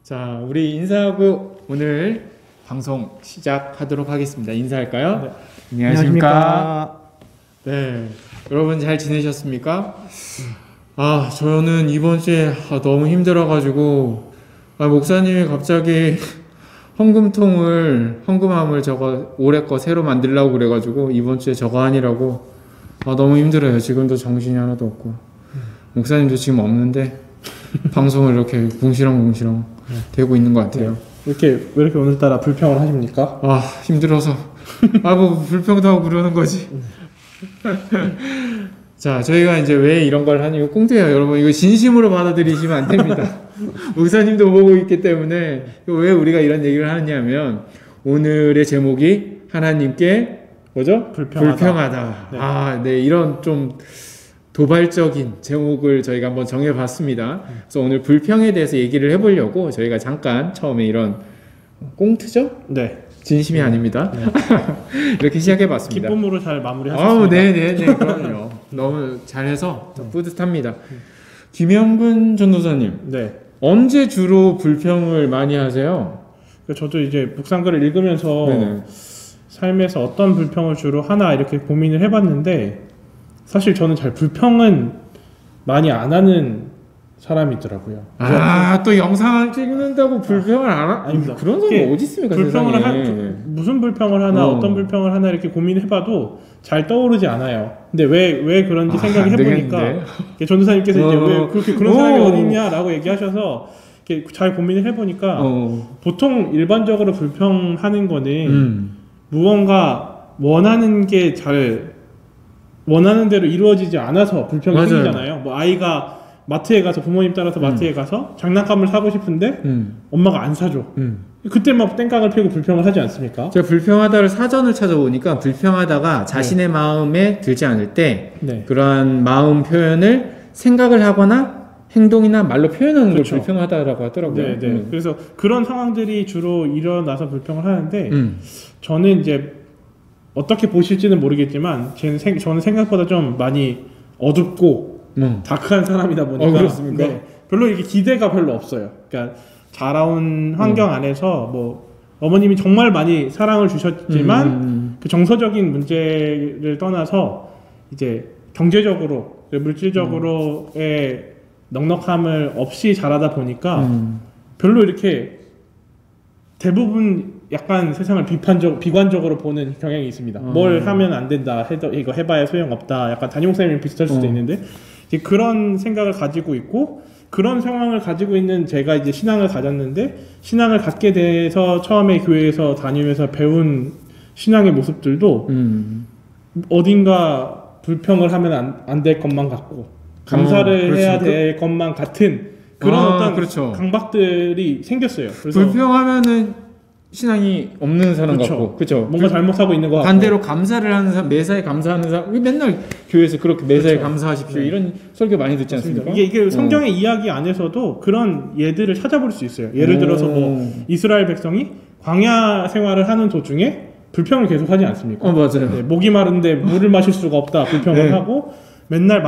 자, 우리 인사하고 오늘 방송 시작하도록 하겠습니다. 인사할까요? 네. 안녕하십니까? 네, 여러분 잘 지내셨습니까? 저는 이번 주에 너무 힘들어가지고 목사님이 갑자기 헌금함을 저거 올해 거 새로 만들려고 그래가지고 이번 주에 저거 아니라고 너무 힘들어요. 지금도 정신이 하나도 없고 목사님도 지금 없는데 방송을 이렇게 궁시렁궁시렁 되고 있는 것 같아요. 왜 이렇게 오늘따라 불평을 하십니까? 힘들어서 뭐 불평도 하고 그러는 거지. 자, 저희가 이제 왜 이런 걸 하니, 이거 꽁트예요, 여러분. 이거 진심으로 받아들이시면 안 됩니다. 목사님도 보고 있기 때문에 왜 우리가 이런 얘기를 하느냐면 오늘의 제목이 하나님께 뭐죠? 불평하다. 네, 이런 좀 도발적인 제목을 저희가 한번 정해봤습니다. 그래서 오늘 불평에 대해서 얘기를 해보려고 저희가 잠깐 처음에 이런 꽁트죠? 네. 진심이 아닙니다. 네. 이렇게 시작해봤습니다. 기쁨으로 잘 마무리하셨습니다. 네네네, 그럼요. 너무 잘해서 뿌듯합니다. 김영근 전도사님, 네. 언제 주로 불평을 많이 하세요? 저도 이제 묵상글을 읽으면서 네네. 삶에서 어떤 불평을 주로 하나 이렇게 고민을 해봤는데 사실 저는 잘 불평은 많이 안 하는 사람이더라고요. 또 영상을 찍는다고 불평을 안 아닙니다. 그런 사람이 어디 있습니까? 무슨 불평을 하나 어떤 불평을 하나 이렇게 고민해봐도 잘 떠오르지 않아요. 근데 왜 그런지 생각을 해보니까 전도사님께서 이제 왜 그렇게 그런 사람이 어디 있냐라고 얘기하셔서 이렇게 잘 고민을 해보니까 보통 일반적으로 불평하는 거는 무언가 원하는 게 잘 원하는 대로 이루어지지 않아서 불평이 맞아요. 생기잖아요. 뭐 아이가 마트에 가서 부모님 따라서 마트에 가서 장난감을 사고 싶은데 엄마가 안 사줘. 그때 막 땡깡을 피우고 불평을 하지 않습니까? 제가 불평하다를 사전을 찾아보니까 불평하다가 자신의 마음에 들지 않을 때 그러한 마음 표현을 생각을 하거나 행동이나 말로 표현하는 걸 불평하다라고 하더라고요. 그래서 그런 상황들이 주로 일어나서 불평을 하는데 저는 이제 어떻게 보실지는 모르겠지만 저는 생각보다 좀 많이 어둡고 다크한 사람이다 보니까 그렇습니까? 별로 이렇게 기대가 별로 없어요. 그러니까 자라온 환경 안에서 뭐 어머님이 정말 많이 사랑을 주셨지만 그 정서적인 문제를 떠나서 이제 경제적으로 물질적으로의 넉넉함을 없이 자라다 보니까 별로 이렇게 대부분 약간 세상을 비관적으로 보는 경향이 있습니다. 뭘 하면 안 된다, 이거 해봐야 소용없다, 약간 담임목사님이 비슷할 수도 있는데 이제 그런 생각을 가지고 있고 그런 상황을 가지고 있는 제가 이제 신앙을 가졌는데 신앙을 갖게 돼서 처음에 교회에서 다니면서 배운 신앙의 모습들도 어딘가 불평을 하면 안 될 것만 같고 감사를 해야 될 것만 같은 그런 강박들이 생겼어요. 그래서 불평하면은 신앙이 없는 사람 같고, 그렇죠. 뭔가 잘못하고 있는 것 같고. 반대로 감사를 하는 사람, 매사에 감사하는 사람, 맨날 교회에서 그렇게 매사에 감사하십시오 이런 설교 많이 듣지 않습니까? 이게 성경의 이야기 안에서도 그런 예들을 찾아볼 수 있어요. 예를 들어서 뭐 이스라엘 백성이 광야 생활을 하는 도중에 불평을 계속 하지 않습니까? 맞아요. 목이 마른데 물을 마실 수가 없다 불평을 하고 맨날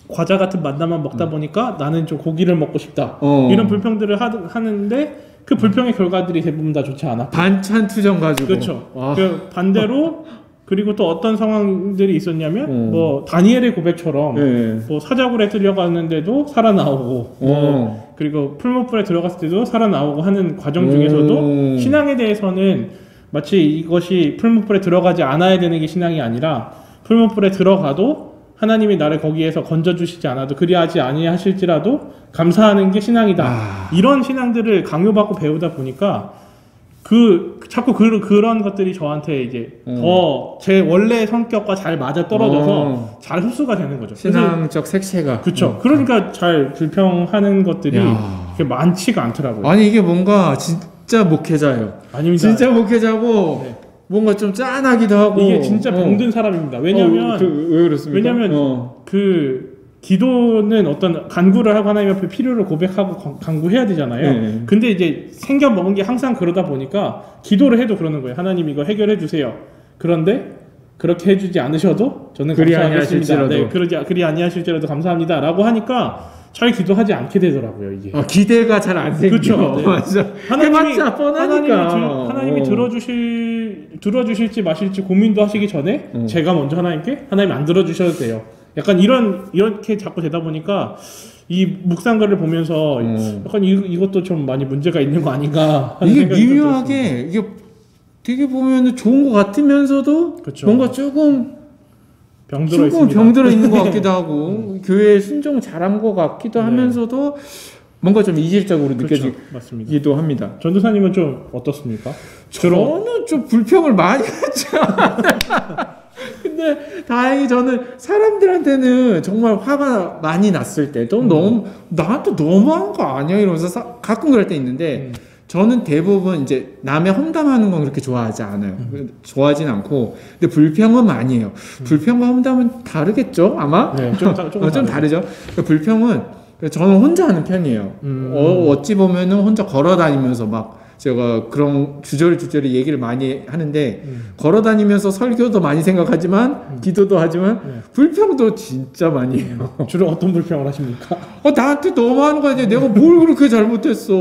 과자 같은 만나만 먹다 보니까 나는 좀 고기를 먹고 싶다 이런 불평들을 하는데 그 불평의 결과들이 대부분 다 좋지 않아. 반찬 투정 가지고. 그렇죠. 그 반대로 그리고 또 어떤 상황들이 있었냐면 뭐 다니엘의 고백처럼 뭐 사자굴에 들어갔는데도 살아나오고 그리고 풀무불에 들어갔을 때도 살아나오고 하는 과정 중에서도 신앙에 대해서는 마치 이것이 풀무불에 들어가지 않아야 되는 게 신앙이 아니라 풀무불에 들어가도 하나님이 나를 거기에서 건져주시지 않아도 그리하지 아니하실지라도 감사하는 게 신앙이다. 이런 신앙들을 강요받고 배우다 보니까 자꾸 그런 것들이 저한테 이제 더 제 원래 성격과 잘 맞아 떨어져서 잘 흡수가 되는 거죠. 신앙적 색채가. 그렇죠. 그러니까 잘 불평하는 것들이 그렇게 많지가 않더라고요. 아니 이게 뭔가 진짜 목회자예요. 아닙니다. 진짜 목회자고 뭔가 좀 짠하기도 하고 이게 진짜 병든 사람입니다. 왜냐면 왜 그렇습니까? 그 기도는 어떤 간구를 하고 하나님 앞에 필요를 고백하고 간구해야 되잖아요. 근데 이제 생겨 먹은 게 항상 그러다 보니까 기도를 해도 그러는 거예요. 하나님 이거 해결해 주세요. 그런데 그렇게 해주지 않으셔도 저는 감사하겠습니다. 그리 아니하실지라도 감사합니다. 라고 하니까 잘 기도하지 않게 되더라고요 이게. 기대가 잘 안 생겨. 그렇죠. 네. 맞아. 하나님이 해봤자 뻔하니까. 하나님이 들어주실지 마실지 고민도 하시기 전에 제가 먼저 하나님께 하나님 안 들어주셔도 돼요. 약간 이렇게 자꾸 되다 보니까 이 묵상글을 보면서 약간 이것도 좀 많이 문제가 있는 거 아닌가 하는 이게 생각이 좀 미묘하게 이게 되게 보면 좋은 것 같으면서도 그쵸. 뭔가 조금 병들어 있습니다. 병들어 있는 것 같기도 하고 교회에 순종 잘한 것 같기도 하면서도 뭔가 좀 이질적으로 그렇죠. 느껴지기도 합니다. 전도사님은 좀 어떻습니까? 저는 좀 불평을 많이 하죠. 근데 다행히 저는 사람들한테는 정말 화가 많이 났을 때 좀 너무 나한테 너무한 거 아니야 이러면서 가끔 그럴 때 있는데 저는 대부분 이제 남의 험담하는 건 그렇게 좋아하지 않아요. 좋아하진 않고 근데 불평은 많이 해요. 불평과 험담은 다르겠죠 아마? 네, 좀 다르죠. 그러니까 불평은 저는 혼자 하는 편이에요. 어찌 보면은 혼자 걸어 다니면서 막 제가 그런 주저리 얘기를 많이 하는데 걸어 다니면서 설교도 많이 생각하지만 기도도 하지만 불평도 진짜 많이 해요. 주로 어떤 불평을 하십니까? 나한테 너무하는 거 아니야. 내가 뭘 그렇게 잘못했어.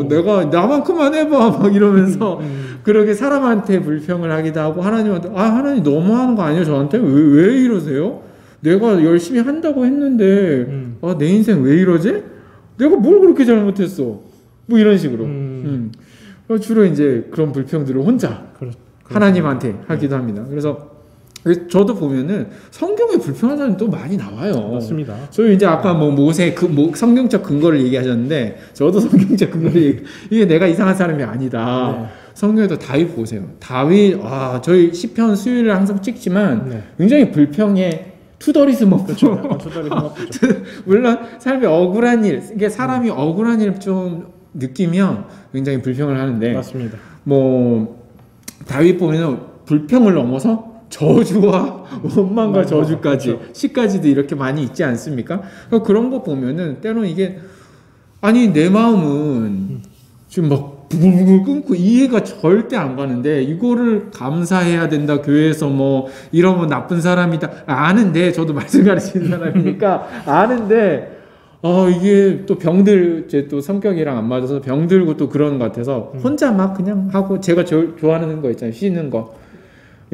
내가 나만큼만 해봐. 막 이러면서 그렇게 사람한테 불평을 하기도 하고 하나님한테 하나님 너무하는 거 아니에요. 저한테 왜 이러세요? 내가 열심히 한다고 했는데 내 인생 왜 이러지? 내가 뭘 그렇게 잘못했어? 뭐 이런 식으로. 주로 이제 그런 불평들을 혼자 하나님한테 하기도 합니다. 그래서 저도 보면은 성경에 불평하는 사람이 또 많이 나와요. 맞습니다. 저희 이제 아까 뭐 모세 성경적 근거를 얘기하셨는데 저도 성경적 근거를 이게 내가 이상한 사람이 아니다. 성경에도 다윗 보세요. 다윗 저희 시편 수요일을 항상 찍지만 굉장히 불평에 투덜이스 먹고 그렇죠. 투덜이스 먹고 물론 삶에 억울한 일 이게 사람이 억울한 일 좀 느끼면 굉장히 불평을 하는데 맞습니다. 뭐 다윗 보면은 불평을 넘어서 저주와 원망과 저주까지 그렇죠. 시까지도 이렇게 많이 있지 않습니까? 그런 거 보면은 때로는 이게 내 마음은 지금 막 부글부글 끊고 이해가 절대 안 가는데 이거를 감사해야 된다 교회에서 뭐 이러면 나쁜 사람이다 아는데 저도 말씀 가르치는 사람이니까 아는데 이게 또 병들 제 또 성격이랑 안 맞아서 병들고 또 그런 것 같아서 혼자 막 그냥 하고 제가 좋아하는 거 있잖아요. 쉬는 거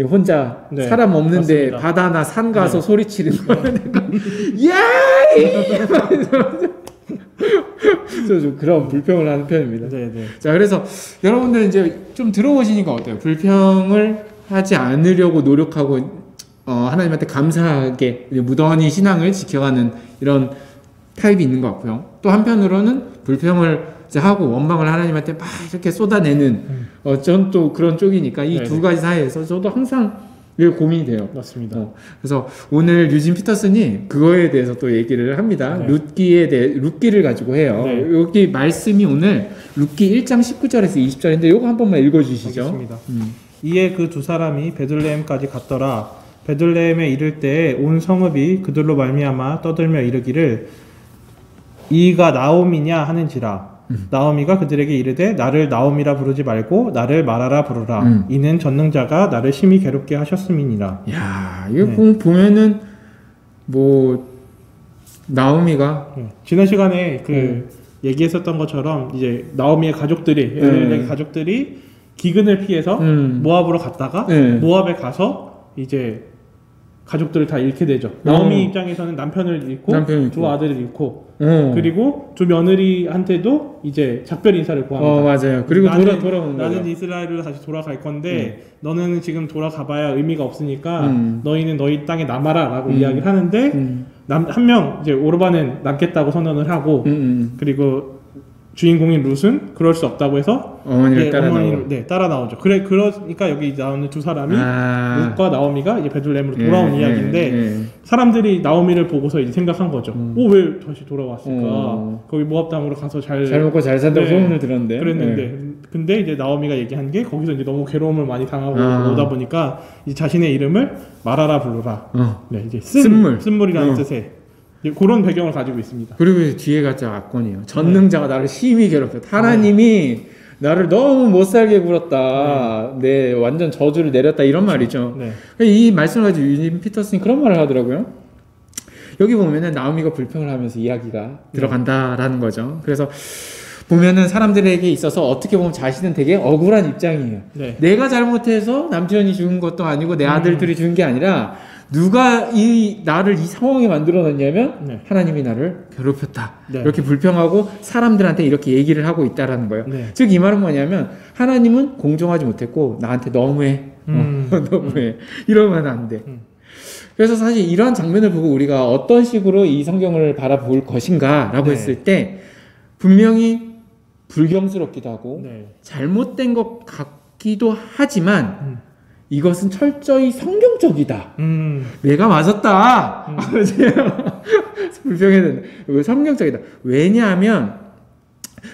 혼자 사람 없는데 맞습니다. 바다나 산 가서 소리치는 거 야이 좀 그런 불평을 하는 편입니다. 자 그래서 여러분들 이제 좀 들어보시니까 어때요? 불평을 하지 않으려고 노력하고 하나님한테 감사하게 무던히 신앙을 지켜가는 이런 타입이 있는 것 같고요. 또 한편으로는 불평을 이제 하고 원망을 하나님한테 막 이렇게 쏟아내는 전 또 그런 쪽이니까 이 두 가지 사이에서 저도 항상 고민이 돼요. 맞습니다. 그래서 오늘 유진 피터슨이 그거에 대해서 또 얘기를 합니다. 룻기를 가지고 해요. 여기 말씀이 오늘 룻기 1장 19절에서 20절인데 요거 한 번만 읽어주시죠. 알겠습니다. 이에 그 두 사람이 베들레헴까지 갔더라. 베들레헴에 이를 때에 온 성읍이 그들로 말미암아 떠들며 이르기를 이가 나옴이냐 하는지라. 나오미가 그들에게 이르되 나를 나옴이라 부르지 말고 나를 마라라 부르라. 이는 전능자가 나를 심히 괴롭게 하셨음이니라. 야, 이거 보면은 뭐 나오미가 지난 시간에 얘기했었던 것처럼 이제 나오미의 가족들이 가족들이 기근을 피해서 모압으로 갔다가 모압에 가서 이제 가족들을 다 잃게 되죠. 나오미 입장에서는 남편을 잃고 두 아들을 잃고 그리고 두 며느리한테도 이제 작별 인사를 구합니다. 맞아요. 그리고 돌아오는 나는 이스라엘로 다시 돌아갈 건데 너는 지금 돌아가봐야 의미가 없으니까 너희는 너희 땅에 남아라 라고 이야기를 하는데 한 명 이제 오르반은 남겠다고 선언을 하고 그리고 주인공인 룻은 그럴 수 없다고 해서 어머니를 따라 나오죠. 그러니까 여기 나오는 두 사람이 룻과 나오미가 이제 베들레헴으로 돌아온 이야기인데 사람들이 나오미를 보고서 이제 생각한 거죠. 왜 다시 돌아왔을까? 거기 모압 땅으로 가서 잘 먹고 잘 산다고 소문을 들었는데. 그랬는데 근데 이제 나오미가 얘기한 게 거기서 이제 너무 괴로움을 많이 당하고 오다 보니까 이제 자신의 이름을 마라라 부르라. 이제 쓴물이라는 뜻의 그런 배경을 가지고 있습니다. 그리고 뒤에가 진짜 악권이에요. 전능자가 나를 심히 괴롭혔다. 하나님이 나를 너무 못살게 굴었다. 완전 저주를 내렸다. 이런 말이죠. 이 말씀을 가지고 유진 피터슨이 그런 말을 하더라고요. 여기 보면은 나오미가 불평을 하면서 이야기가 들어간다라는 거죠. 그래서 보면은 사람들에게 있어서 어떻게 보면 자신은 되게 억울한 입장이에요. 네. 내가 잘못해서 남편이 죽은 것도 아니고 내 아들들이 죽은 게 아니라 누가 나를 이 상황에 만들어 놨냐면 네. 하나님이 나를 괴롭혔다. 네. 이렇게 불평하고 사람들한테 이렇게 얘기를 하고 있다라는 거예요. 네. 즉 이 말은 뭐냐면 하나님은 공정하지 못했고 나한테 너무해. 너무해. 이러면 안 돼. 그래서 사실 이러한 장면을 보고 우리가 어떤 식으로 이 성경을 바라볼 것인가라고 네. 했을 때 분명히 불경스럽기도 하고 네. 잘못된 것 같기도 하지만 이것은 철저히 성경적이다. 내가 맞았다. 불평해야 된다. 이거 성경적이다. 왜냐하면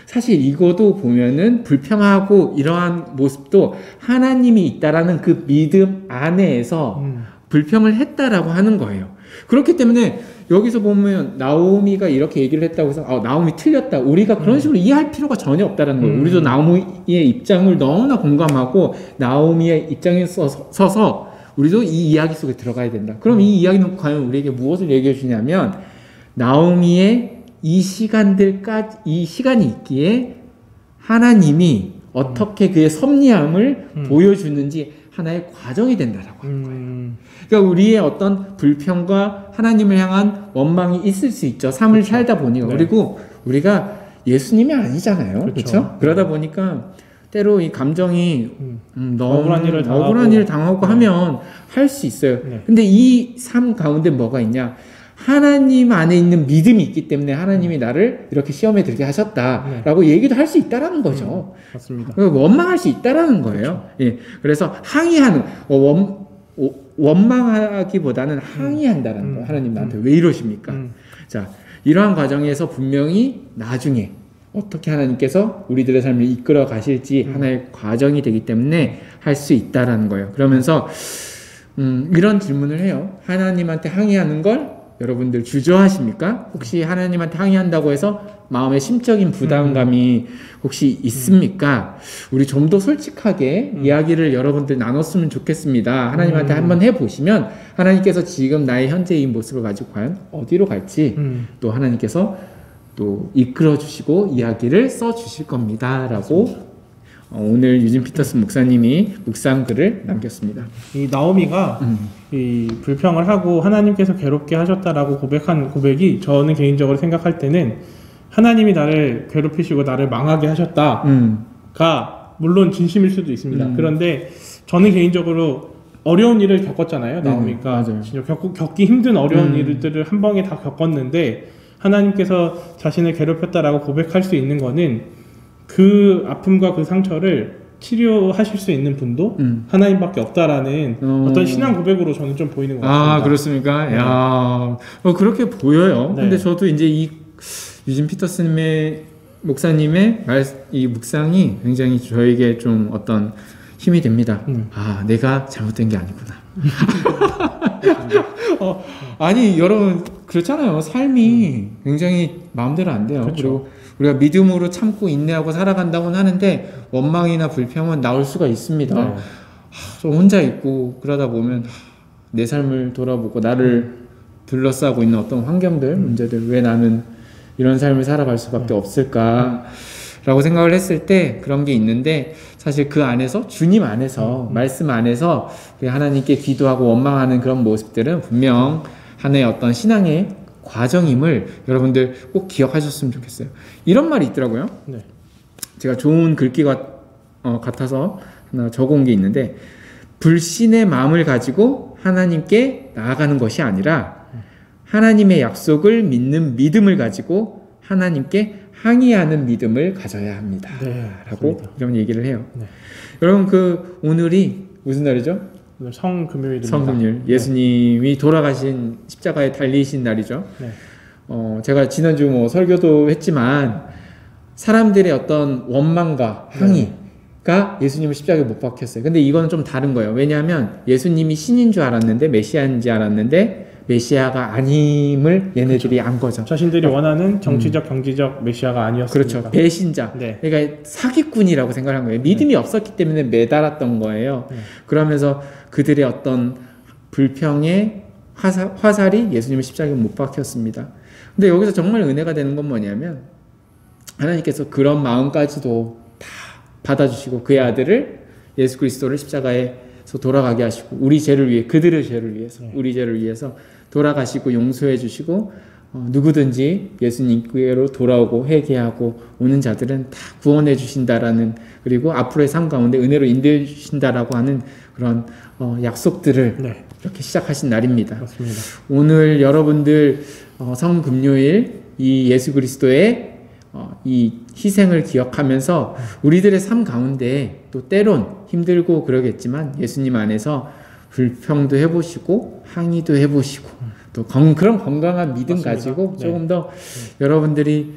사실 이거도 보면은 불평하고 이러한 모습도 하나님이 있다라는 그 믿음 안에서 불평을 했다라고 하는 거예요. 그렇기 때문에 여기서 보면 나오미가 이렇게 얘기를 했다고 해서 나오미 틀렸다. 우리가 그런 식으로 이해할 필요가 전혀 없다라는 거예요. 우리도 나오미의 입장을 너무나 공감하고 나오미의 입장에 서서 우리도 이 이야기 속에 들어가야 된다. 그럼 이 이야기는 과연 우리에게 무엇을 얘기해 주냐면 나오미의 이 시간이 있기에 하나님이 어떻게 그의 섭리함을 보여주는지 하나의 과정이 된다라고 하는 거예요. 그러니까 우리의 어떤 불평과 하나님을 향한 원망이 있을 수 있죠. 삶을 그렇죠. 살다 보니까. 네. 그리고 우리가 예수님이 아니잖아요. 그렇죠. 그렇죠? 그러다 보니까 때로 이 감정이 너무 억울한 일을 당하고 네. 하면 할 수 있어요. 네. 근데 이 삶 가운데 뭐가 있냐? 하나님 안에 있는 믿음이 있기 때문에 하나님이 나를 이렇게 시험에 들게 하셨다라고 얘기도 할 수 있다라는 거죠. 맞습니다. 원망할 수 있다라는 거예요. 그렇죠. 예. 그래서 항의하는 원망하기보다는 항의한다라는 거예요. 하나님 나한테 왜 이러십니까? 자, 이러한 과정에서 분명히 나중에 어떻게 하나님께서 우리들의 삶을 이끌어 가실지 하나의 과정이 되기 때문에 할 수 있다라는 거예요. 그러면서 이런 질문을 해요. 하나님한테 항의하는 걸 여러분들 주저하십니까? 혹시 하나님한테 항의한다고 해서 마음에 심적인 부담감이 혹시 있습니까? 우리 좀 더 솔직하게 이야기를 여러분들 나눴으면 좋겠습니다. 하나님한테 한번 해보시면 하나님께서 지금 나의 현재의 모습을 가지고 과연 어디로 갈지 또 하나님께서 또 이끌어 주시고 이야기를 써 주실 겁니다. 라고 오늘 유진 피터슨 목사님이 묵상 글을 남겼습니다. 이 나오미가 이 불평을 하고 하나님께서 괴롭게 하셨다라고 고백한 고백이 저는 개인적으로 생각할 때는 하나님이 나를 괴롭히시고 나를 망하게 하셨다가 물론 진심일 수도 있습니다. 그런데 저는 개인적으로 어려운 일을 겪었잖아요. 나오미가 진짜 겪기 힘든 어려운 일들을 한 방에 다 겪었는데 하나님께서 자신을 괴롭혔다라고 고백할 수 있는 거는 그 아픔과 그 상처를 치료하실 수 있는 분도 하나님밖에 없다라는 어떤 신앙 고백으로 저는 좀 보이는 것 같습니다. 아, 그렇습니까? 네. 야, 그렇게 보여요. 네. 근데 저도 이제 이 유진 피터슨의 목사님의 이 묵상이 굉장히 저에게 좀 어떤 힘이 됩니다. 아, 내가 잘못된 게 아니구나. 아니, 여러분, 그렇잖아요. 삶이 굉장히 마음대로 안 돼요. 그렇죠. 그리고 우리가 믿음으로 참고 인내하고 살아간다고는 하는데 원망이나 불평은 나올 수가 있습니다. 네. 저 혼자 있고 그러다 보면 내 삶을 돌아보고 나를 둘러싸고 있는 어떤 환경들, 문제들, 왜 나는 이런 삶을 살아갈 수밖에 없을까라고 생각을 했을 때 그런 게 있는데 사실 그 안에서 주님 안에서 말씀 안에서 하나님께 기도하고 원망하는 그런 모습들은 분명 하나의 어떤 신앙의 과정임을 여러분들 꼭 기억하셨으면 좋겠어요. 이런 말이 있더라고요. 네. 제가 좋은 글귀가 같아서 하나 적어온 게 있는데 불신의 마음을 가지고 하나님께 나아가는 것이 아니라 하나님의 약속을 믿는 믿음을 가지고 하나님께 항의하는 믿음을 가져야 합니다. 네, 라고 맞습니다. 이런 얘기를 해요. 네. 여러분 오늘이 무슨 날이죠? 오늘 성금요일입니다. 성금요일. 예수님이 돌아가신 십자가에 달리신 날이죠. 네. 제가 지난주 설교도 했지만 사람들의 어떤 원망과 항의가 예수님을 십자가에 못 박혔어요. 근데 이건 좀 다른 거예요. 왜냐하면 예수님이 신인 줄 알았는데 메시아인지 알았는데 메시아가 아님을 얘네들이 안 거죠. 자신들이 원하는 정치적, 경제적 메시아가 아니었습니다. 그렇죠. 배신자. 네. 그러니까 사기꾼이라고 생각한 거예요. 믿음이 없었기 때문에 매달았던 거예요. 그러면서 그들의 어떤 불평에 화살이 예수님을 십자가에 못 박혔습니다. 근데 여기서 정말 은혜가 되는 건 뭐냐면 하나님께서 그런 마음까지도 다 받아주시고 그의 아들을 예수 그리스도를 십자가에서 돌아가게 하시고 우리 죄를 위해 그들의 죄를 위해서 우리 죄를 위해서 돌아가시고 용서해 주시고 누구든지 예수님께로 돌아오고 회개하고 오는 자들은 다 구원해 주신다라는 그리고 앞으로의 삶 가운데 은혜로 인도해 주신다라고 하는 그런 약속들을 네. 이렇게 시작하신 날입니다. 맞습니다. 오늘 여러분들 성금요일 이 예수 그리스도의 이 희생을 기억하면서 우리들의 삶 가운데 또 때론 힘들고 그러겠지만 예수님 안에서 불평도 해보시고 항의도 해보시고 또 그런 건강한 믿음 맞습니다. 가지고 네. 조금 더 여러분들이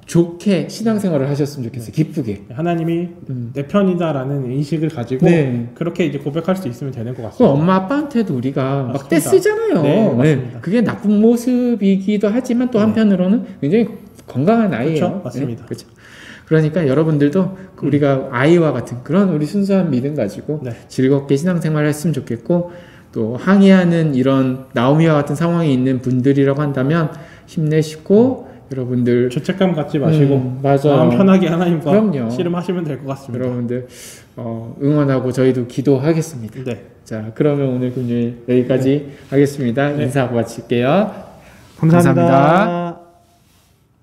좋게 신앙생활을 하셨으면 좋겠어요. 기쁘게. 하나님이 내 편이다라는 인식을 가지고 네. 그렇게 이제 고백할 수 있으면 되는 것 그 같습니다. 엄마 아빠한테도 우리가 막 맞습니다. 떼쓰잖아요. 네, 맞습니다. 그게 나쁜 모습이기도 하지만 또 한편으로는 굉장히 건강한 아이예요. 그렇죠? 맞습니다. 네, 그렇죠. 그러니까 여러분들도 우리가 아이와 같은 그런 우리 순수한 믿음 가지고 네. 즐겁게 신앙생활을 했으면 좋겠고 또 항의하는 이런 나오미와 같은 상황에 있는 분들이라고 한다면 힘내시고 여러분들 죄책감 갖지 마시고 맞아. 마음 편하게 하나님과 그럼요. 씨름하시면 될 것 같습니다. 여러분들 응원하고 저희도 기도하겠습니다. 네. 자, 그러면 오늘 금요일 여기까지 하겠습니다. 네. 인사하고 마칠게요. 감사합니다. 감사합니다.